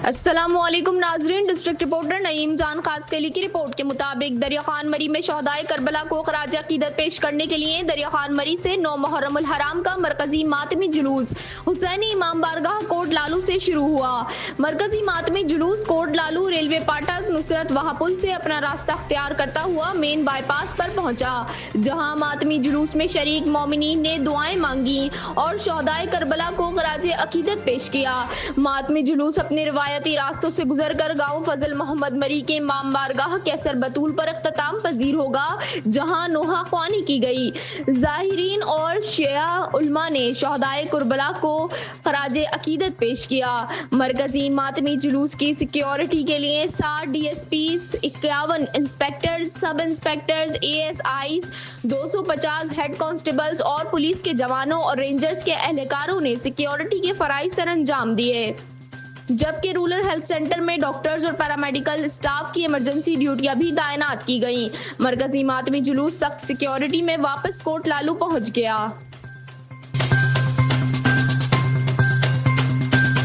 अस्सलामुअलैकुम नाजरीन, district reporter Naeem जान खास कैली की रिपोर्ट के मुताबिक दरिया खान मरी में शहदाए करबला को खराज अकीदत पेश करने के लिए दरिया खान मरी से 9 मुहर्रम हराम का मरकजी मातमी जुलूस हुसैनी इमाम बारगाह कोट लालू से शुरू हुआ। मरकजी मातमी जुलूस कोट लालू रेलवे फाटक नुसरत वहा पुल से अपना रास्ता अख्तियार करता हुआ मेन बाईपास पर पहुंचा, जहां मातमी जुलूस में शरीक मोमिनीन ने दुआएं मांगी और शहदाए करबला को खराज अकीदत पेश किया। मातमी जुलूस अपने रिवायती रास्तों से गुजरकर गांव फजल मोहम्मद मरी के इमाम बारगाह कैसर बतूल पर अख्ताम पजीर होगा, जहां नोहा ख्वानी की गई। जाहिरीन और शिया उलमा ने शहदाए कुर्बला को खराज अकीदत पेश किया। मरकजी मातमी जुलूस की सिक्योरिटी के लिए 60 DSP, 51 इंस्पेक्टर्स, सब इंस्पेक्टर्स, ASIs, 250 हेड कांस्टेबल्स और पुलिस के जवानों और रेंजर्स के एहलकारों ने सिक्योरिटी के फराइज सर अंजाम दिए, जबकि रूरल हेल्थ सेंटर में डॉक्टर्स और पैरामेडिकल स्टाफ की इमरजेंसी ड्यूटियां भी तैनात की गईं। मरकजी मातमी जुलूस सख्त सिक्योरिटी में वापस कोट लालू पहुंच गया।